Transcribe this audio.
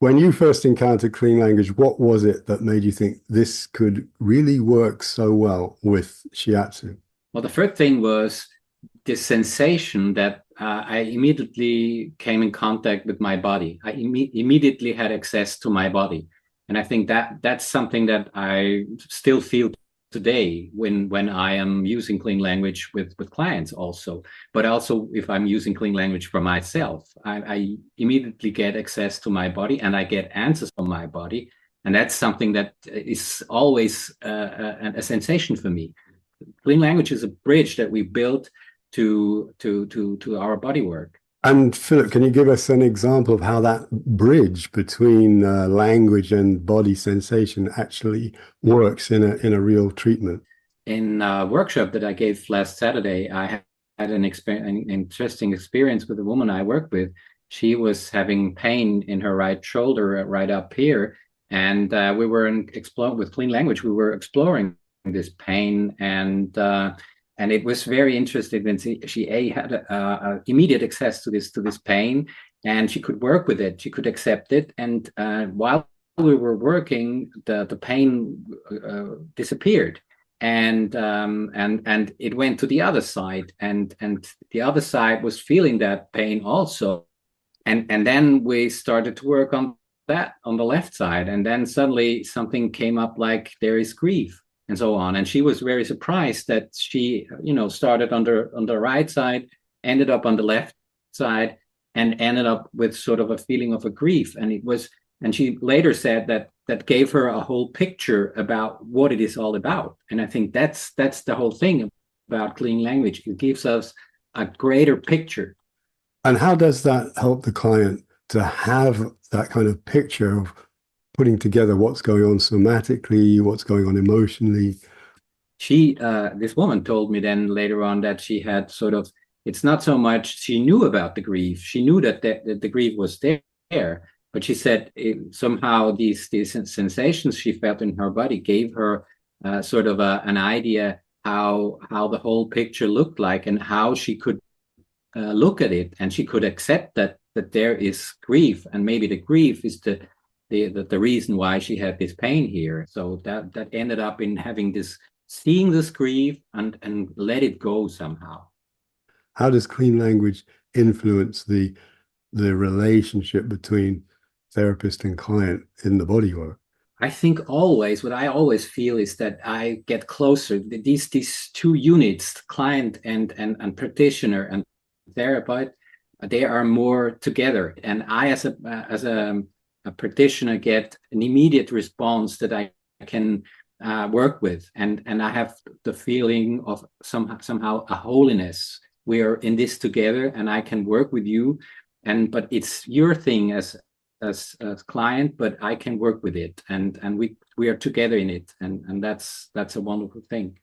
When you first encountered clean language, what was it that made you think this could really work so well with shiatsu? Well, the first thing was this sensation that I immediately came in contact with my body. I immediately had access to my body. And I think that that's something that I still feel today when I am using clean language with clients also, but also if I'm using clean language for myself, I immediately get access to my body and I get answers from my body. And that's something that is always a sensation for me. Clean language is a bridge that we built to our body work. And Philip, can you give us an example of how that bridge between language and body sensation actually works in a real treatment? In a workshop that I gave last Saturday, I had an interesting experience with a woman I work with. She was having pain in her right shoulder, right up here, and we were exploring with clean language. We were exploring this pain, and it was very interesting. And she had immediate access to this pain, and she could work with it. She could accept it, and while we were working, the pain disappeared, and it went to the other side, and the other side was feeling that pain also, and then we started to work on that on the left side, and then suddenly something came up like there is grief and so on. And she was very surprised that she, started on the right side, ended up on the left side, and ended up with sort of a feeling of a grief. And she later said that gave her a whole picture about what it is all about. And I think that's the whole thing about clean language. It gives us a greater picture. And how does that help the client to have that kind of picture of putting together what's going on somatically, what's going on emotionally? This woman told me then later on that she had sort of, it's not so much she knew about the grief. She knew that the grief was there, but she said somehow these sensations she felt in her body gave her sort of an idea how the whole picture looked like and how she could look at it, and she could accept that there is grief, and maybe the grief is the reason why she had this pain here. So that ended up in having this, seeing this grief and let it go somehow. How does clean language influence the relationship between therapist and client in the body work? I think what I always feel is that I get closer. These two units, client and practitioner and therapist, they are more together. And I, as a practitioner, get an immediate response that I can work with, and I have the feeling of somehow a holiness. We are in this together, and I can work with you, but it's your thing as client, but I can work with it, and we are together in it, and that's a wonderful thing.